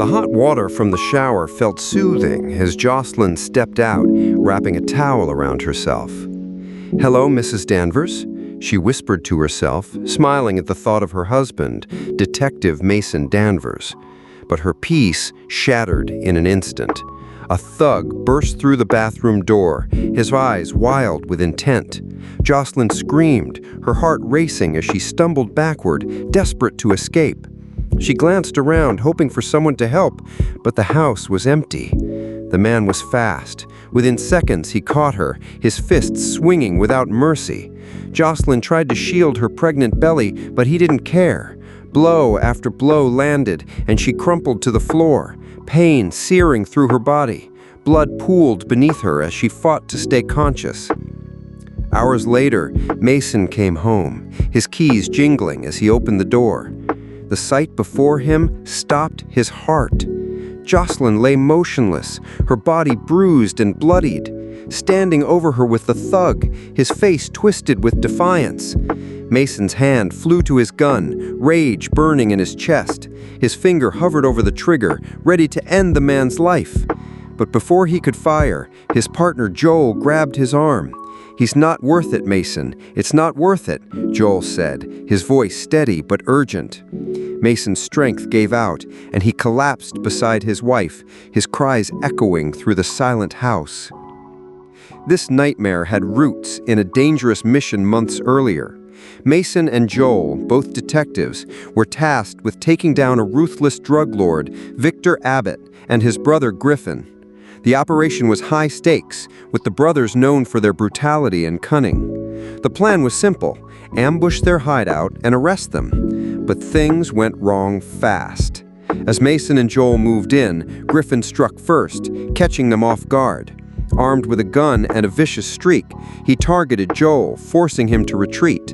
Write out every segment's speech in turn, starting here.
The hot water from the shower felt soothing as Jocelyn stepped out, wrapping a towel around herself. "Hello, Mrs. Danvers," she whispered to herself, smiling at the thought of her husband, Detective Mason Danvers. But her peace shattered in an instant. A thug burst through the bathroom door, his eyes wild with intent. Jocelyn screamed, her heart racing as she stumbled backward, desperate to escape. She glanced around, hoping for someone to help, but the house was empty. The man was fast. Within seconds, he caught her, his fists swinging without mercy. Jocelyn tried to shield her pregnant belly, but he didn't care. Blow after blow landed, and she crumpled to the floor, pain searing through her body. Blood pooled beneath her as she fought to stay conscious. Hours later, Mason came home, his keys jingling as he opened the door. The sight before him stopped his heart. Jocelyn lay motionless, her body bruised and bloodied. Standing over her with the thug, his face twisted with defiance. Mason's hand flew to his gun, rage burning in his chest. His finger hovered over the trigger, ready to end the man's life. But before he could fire, his partner Joel grabbed his arm. "He's not worth it, Mason. It's not worth it," Joel said, his voice steady but urgent. Mason's strength gave out, and he collapsed beside his wife, his cries echoing through the silent house. This nightmare had roots in a dangerous mission months earlier. Mason and Joel, both detectives, were tasked with taking down a ruthless drug lord, Victor Abbott, and his brother Griffin. The operation was high stakes, with the brothers known for their brutality and cunning. The plan was simple: ambush their hideout and arrest them. But things went wrong fast. As Mason and Joel moved in, Griffin struck first, catching them off guard. Armed with a gun and a vicious streak, he targeted Joel, forcing him to retreat.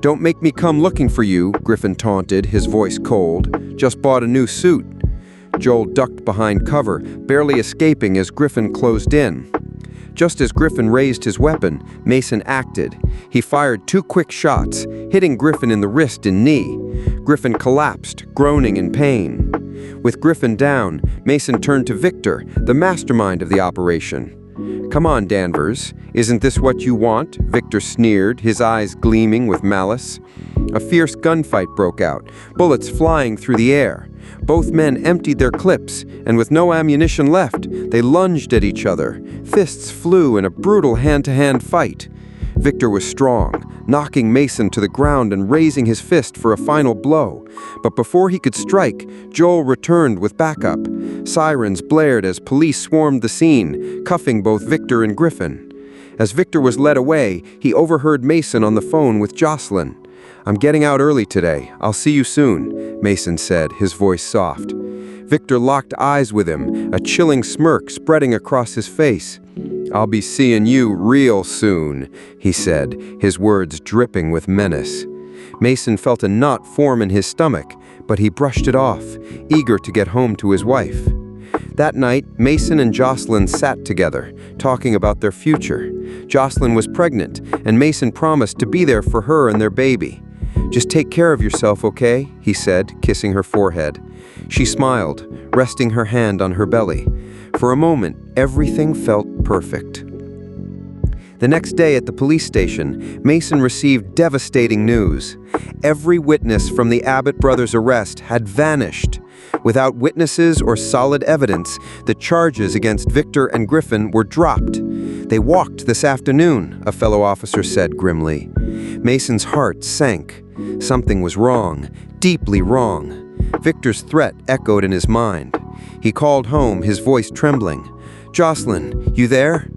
"Don't make me come looking for you," Griffin taunted, his voice cold. "Just bought a new suit." Joel ducked behind cover, barely escaping as Griffin closed in. Just as Griffin raised his weapon, Mason acted. He fired 2 quick shots, hitting Griffin in the wrist and knee. Griffin collapsed, groaning in pain. With Griffin down, Mason turned to Victor, the mastermind of the operation. "Come on, Danvers. Isn't this what you want?" Victor sneered, his eyes gleaming with malice. A fierce gunfight broke out, bullets flying through the air. Both men emptied their clips, and with no ammunition left, they lunged at each other. Fists flew in a brutal hand-to-hand fight. Victor was strong, knocking Mason to the ground and raising his fist for a final blow. But before he could strike, Joel returned with backup. Sirens blared as police swarmed the scene, cuffing both Victor and Griffin. As Victor was led away, he overheard Mason on the phone with Jocelyn. "I'm getting out early today. I'll see you soon," Mason said, his voice soft. Victor locked eyes with him, a chilling smirk spreading across his face. "I'll be seeing you real soon," he said, his words dripping with menace. Mason felt a knot form in his stomach, but he brushed it off, eager to get home to his wife. That night, Mason and Jocelyn sat together, talking about their future. Jocelyn was pregnant, and Mason promised to be there for her and their baby. "Just take care of yourself, okay?" he said, kissing her forehead. She smiled, resting her hand on her belly. For a moment, everything felt perfect. The next day at the police station, Mason received devastating news. Every witness from the Abbott brothers' arrest had vanished. Without witnesses or solid evidence, the charges against Victor and Griffin were dropped. "They walked this afternoon," a fellow officer said grimly. Mason's heart sank. Something was wrong, deeply wrong. Victor's threat echoed in his mind. He called home, his voice trembling. "Jocelyn, you there?"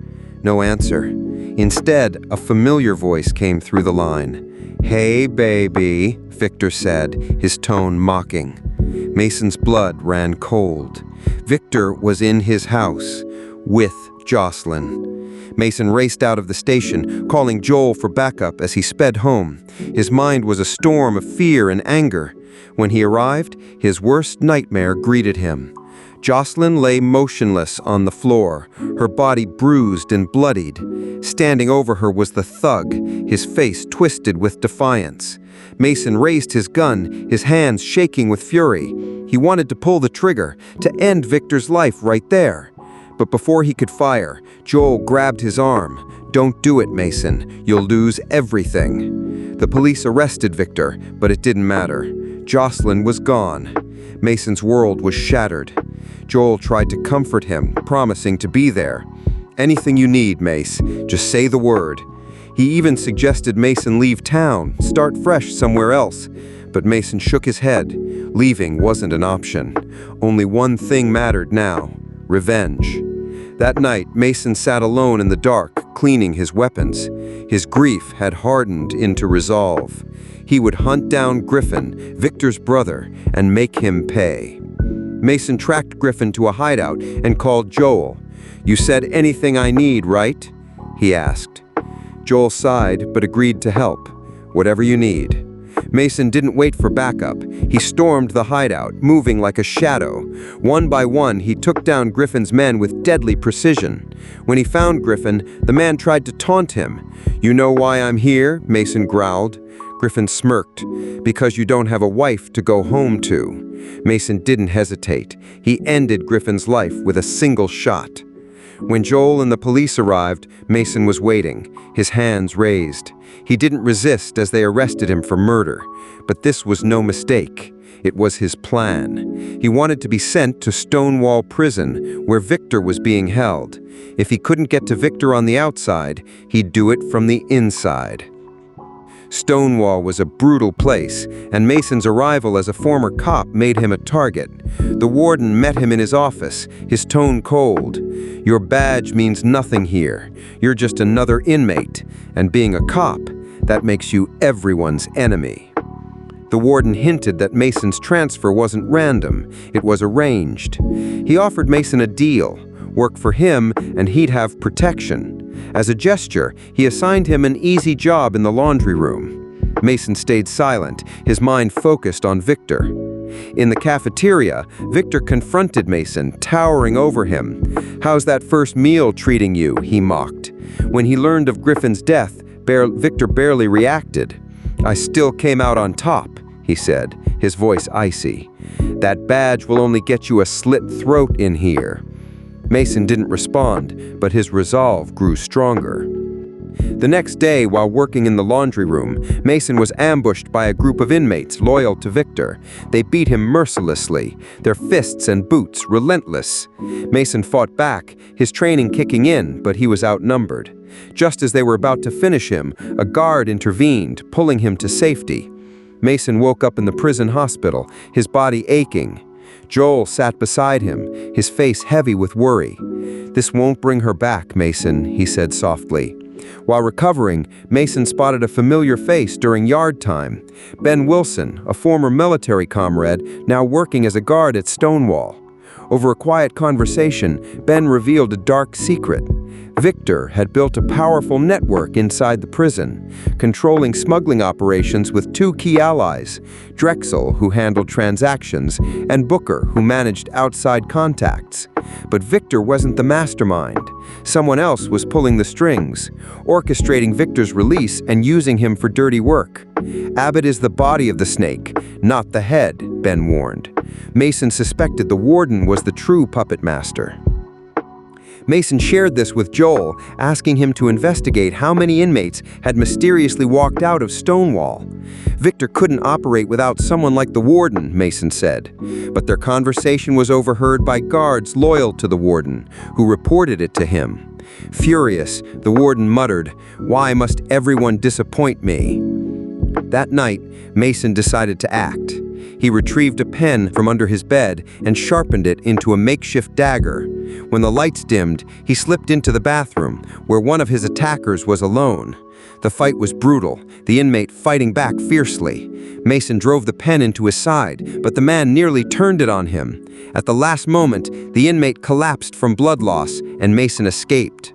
No answer. Instead, a familiar voice came through the line. "Hey, baby," Victor said, his tone mocking. Mason's blood ran cold. Victor was in his house, with Jocelyn. Mason raced out of the station, calling Joel for backup as he sped home. His mind was a storm of fear and anger. When he arrived, his worst nightmare greeted him. Jocelyn lay motionless on the floor, her body bruised and bloodied. Standing over her was the thug, his face twisted with defiance. Mason raised his gun, his hands shaking with fury. He wanted to pull the trigger, to end Victor's life right there. But before he could fire, Joel grabbed his arm. "Don't do it, Mason. You'll lose everything." The police arrested Victor, but it didn't matter. Jocelyn was gone. Mason's world was shattered. Joel tried to comfort him, promising to be there. "Anything you need, Mace. Just say the word." He even suggested Mason leave town, start fresh somewhere else. But Mason shook his head. Leaving wasn't an option. Only one thing mattered now: revenge. That night, Mason sat alone in the dark, cleaning his weapons. His grief had hardened into resolve. He would hunt down Griffin, Victor's brother, and make him pay. Mason tracked Griffin to a hideout and called Joel. "You said anything I need, right?" he asked. Joel sighed but agreed to help. "Whatever you need." Mason didn't wait for backup. He stormed the hideout, moving like a shadow. One by one, he took down Griffin's men with deadly precision. When he found Griffin, the man tried to taunt him. "You know why I'm here?" Mason growled. Griffin smirked. "Because you don't have a wife to go home to." Mason didn't hesitate. He ended Griffin's life with a single shot. When Joel and the police arrived, Mason was waiting, his hands raised. He didn't resist as they arrested him for murder. But this was no mistake. It was his plan. He wanted to be sent to Stonewall Prison, where Victor was being held. If he couldn't get to Victor on the outside, he'd do it from the inside. Stonewall was a brutal place, and Mason's arrival as a former cop made him a target. The warden met him in his office, his tone cold. "Your badge means nothing here. You're just another inmate, and being a cop, that makes you everyone's enemy." The warden hinted that Mason's transfer wasn't random, it was arranged. He offered Mason a deal: work for him and he'd have protection. As a gesture, he assigned him an easy job in the laundry room. Mason stayed silent, his mind focused on Victor. In the cafeteria, Victor confronted Mason, towering over him. "How's that first meal treating you?" he mocked. When he learned of Griffin's death, Victor barely reacted. "I still came out on top," he said, his voice icy. "That badge will only get you a slit throat in here." Mason didn't respond, but his resolve grew stronger. The next day, while working in the laundry room, Mason was ambushed by a group of inmates loyal to Victor. They beat him mercilessly, their fists and boots relentless. Mason fought back, his training kicking in, but he was outnumbered. Just as they were about to finish him, a guard intervened, pulling him to safety. Mason woke up in the prison hospital, his body aching. Joel sat beside him, his face heavy with worry. "This won't bring her back, Mason," he said softly. While recovering, Mason spotted a familiar face during yard time. Ben Wilson, a former military comrade, now working as a guard at Stonewall. Over a quiet conversation, Ben revealed a dark secret. Victor had built a powerful network inside the prison, controlling smuggling operations with two key allies, Drexel, who handled transactions, and Booker, who managed outside contacts. But Victor wasn't the mastermind. Someone else was pulling the strings, orchestrating Victor's release and using him for dirty work. "Abbott is the body of the snake, not the head," Ben warned. Mason suspected the warden was the true puppet master. Mason shared this with Joel, asking him to investigate how many inmates had mysteriously walked out of Stonewall. Victor couldn't operate without someone like the warden, Mason said. But their conversation was overheard by guards loyal to the warden, who reported it to him. Furious, the warden muttered, "Why must everyone disappoint me?" That night, Mason decided to act. He retrieved a pen from under his bed and sharpened it into a makeshift dagger. When the lights dimmed, he slipped into the bathroom, where one of his attackers was alone. The fight was brutal, the inmate fighting back fiercely. Mason drove the pen into his side, but the man nearly turned it on him. At the last moment, the inmate collapsed from blood loss, and Mason escaped.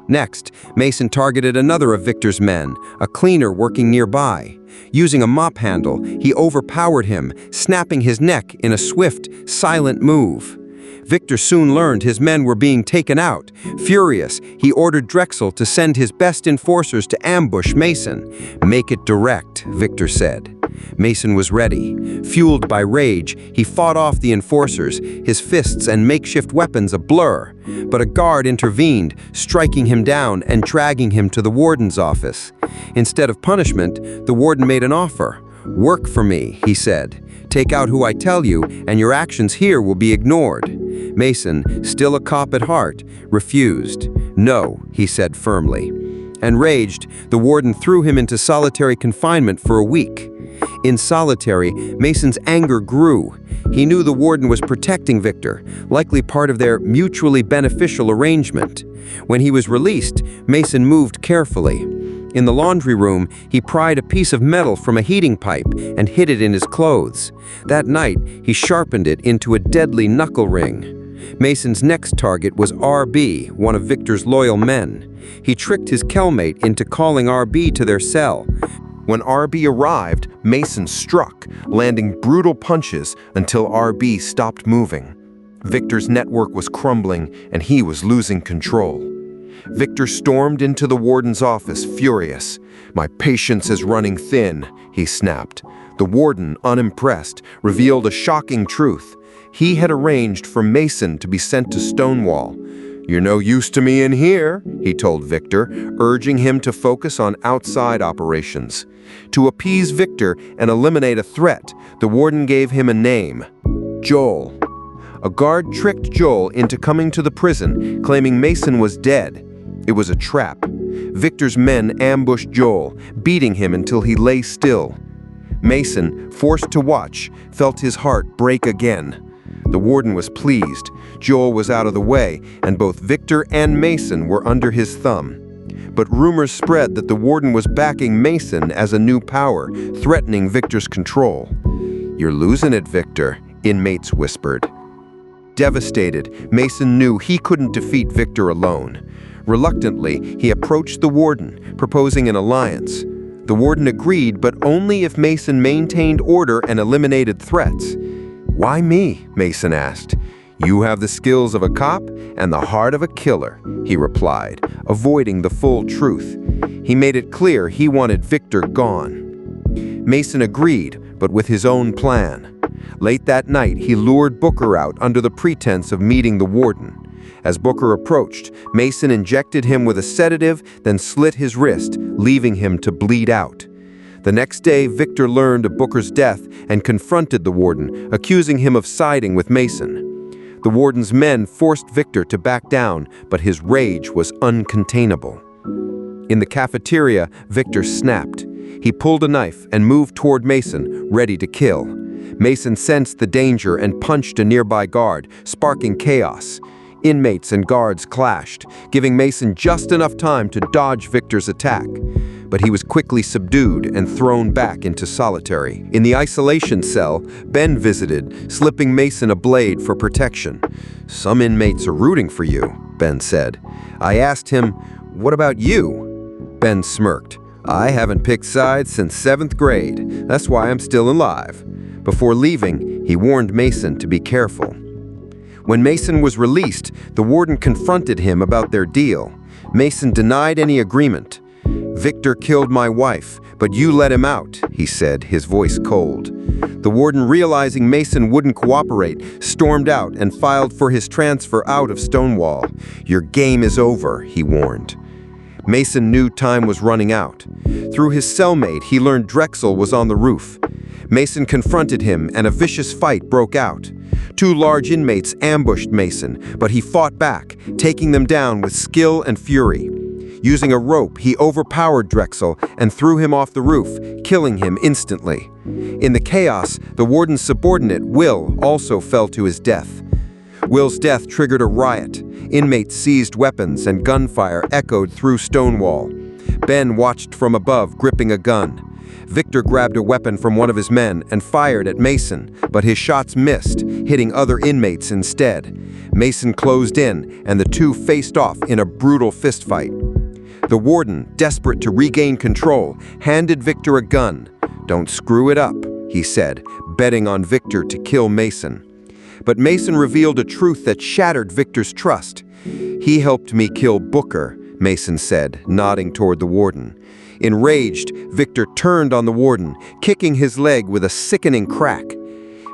Next, Mason targeted another of Victor's men, a cleaner working nearby. Using a mop handle, he overpowered him, snapping his neck in a swift, silent move. Victor soon learned his men were being taken out. Furious, he ordered Drexel to send his best enforcers to ambush Mason. "Make it direct," Victor said. Mason was ready. Fueled by rage, he fought off the enforcers, his fists and makeshift weapons a blur. But a guard intervened, striking him down and dragging him to the warden's office. Instead of punishment, the warden made an offer. "Work for me," he said. "Take out who I tell you, and your actions here will be ignored." Mason, still a cop at heart, refused. "No," he said firmly. Enraged, the warden threw him into solitary confinement for a week. In solitary, Mason's anger grew. He knew the warden was protecting Victor, likely part of their mutually beneficial arrangement. When he was released, Mason moved carefully. In the laundry room, he pried a piece of metal from a heating pipe and hid it in his clothes. That night, he sharpened it into a deadly knuckle ring. Mason's next target was RB, one of Victor's loyal men. He tricked his cellmate into calling RB to their cell. When RB arrived, Mason struck, landing brutal punches until RB stopped moving. Victor's network was crumbling, and he was losing control. Victor stormed into the warden's office, furious. "My patience is running thin," he snapped. The warden, unimpressed, revealed a shocking truth. He had arranged for Mason to be sent to Stonewall. "You're no use to me in here," he told Victor, urging him to focus on outside operations. To appease Victor and eliminate a threat, the warden gave him a name: Joel. A guard tricked Joel into coming to the prison, claiming Mason was dead. It was a trap. Victor's men ambushed Joel, beating him until he lay still. Mason, forced to watch, felt his heart break again. The warden was pleased. Joel was out of the way, and both Victor and Mason were under his thumb. But rumors spread that the warden was backing Mason as a new power, threatening Victor's control. "You're losing it, Victor," inmates whispered. Devastated, Mason knew he couldn't defeat Victor alone. Reluctantly, he approached the warden, proposing an alliance. The warden agreed, but only if Mason maintained order and eliminated threats. "Why me?" Mason asked. "You have the skills of a cop and the heart of a killer," he replied, avoiding the full truth. He made it clear he wanted Victor gone. Mason agreed, but with his own plan. Late that night, he lured Booker out under the pretense of meeting the warden. As Booker approached, Mason injected him with a sedative, then slit his wrist, leaving him to bleed out. The next day, Victor learned of Booker's death and confronted the warden, accusing him of siding with Mason. The warden's men forced Victor to back down, but his rage was uncontainable. In the cafeteria, Victor snapped. He pulled a knife and moved toward Mason, ready to kill. Mason sensed the danger and punched a nearby guard, sparking chaos. Inmates and guards clashed, giving Mason just enough time to dodge Victor's attack. But he was quickly subdued and thrown back into solitary. In the isolation cell, Ben visited, slipping Mason a blade for protection. "Some inmates are rooting for you," Ben said. I asked him, "What about you?" Ben smirked. "I haven't picked sides since 7th grade. That's why I'm still alive." Before leaving, he warned Mason to be careful. When Mason was released, the warden confronted him about their deal. Mason denied any agreement. "Victor killed my wife, but you let him out," he said, his voice cold. The warden, realizing Mason wouldn't cooperate, stormed out and filed for his transfer out of Stonewall. "Your game is over," he warned. Mason knew time was running out. Through his cellmate, he learned Drexel was on the roof. Mason confronted him, and a vicious fight broke out. 2 large inmates ambushed Mason, but he fought back, taking them down with skill and fury. Using a rope, he overpowered Drexel and threw him off the roof, killing him instantly. In the chaos, the warden's subordinate, Will, also fell to his death. Will's death triggered a riot. Inmates seized weapons, and gunfire echoed through Stonewall. Ben watched from above, gripping a gun. Victor grabbed a weapon from one of his men and fired at Mason, but his shots missed, hitting other inmates instead. Mason closed in, and the two faced off in a brutal fistfight. The warden, desperate to regain control, handed Victor a gun. "Don't screw it up," he said, betting on Victor to kill Mason. But Mason revealed a truth that shattered Victor's trust. "He helped me kill Booker," Mason said, nodding toward the warden. Enraged, Victor turned on the warden, kicking his leg with a sickening crack.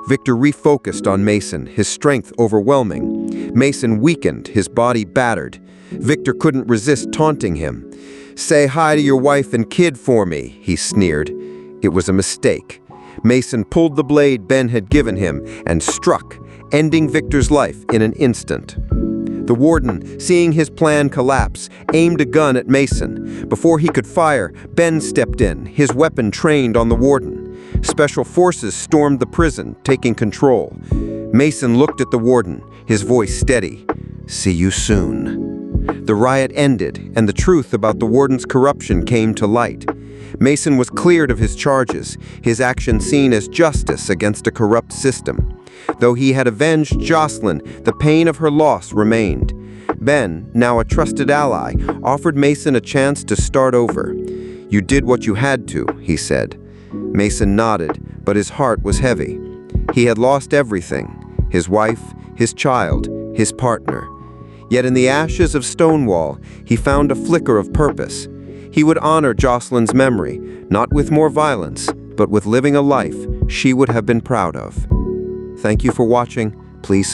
Victor refocused on Mason, his strength overwhelming. Mason weakened, his body battered. Victor couldn't resist taunting him. "Say hi to your wife and kid for me," he sneered. It was a mistake. Mason pulled the blade Ben had given him and struck, ending Victor's life in an instant. The warden, seeing his plan collapse, aimed a gun at Mason. Before he could fire, Ben stepped in, his weapon trained on the warden. Special forces stormed the prison, taking control. Mason looked at the warden, his voice steady. "See you soon." The riot ended, and the truth about the warden's corruption came to light. Mason was cleared of his charges, his action seen as justice against a corrupt system. Though he had avenged Jocelyn, the pain of her loss remained. Ben, now a trusted ally, offered Mason a chance to start over. "You did what you had to," he said. Mason nodded, but his heart was heavy. He had lost everything: his wife, his child, his partner. Yet in the ashes of Stonewall, he found a flicker of purpose. He would honor Jocelyn's memory, not with more violence, but with living a life she would have been proud of. Thank you for watching. Please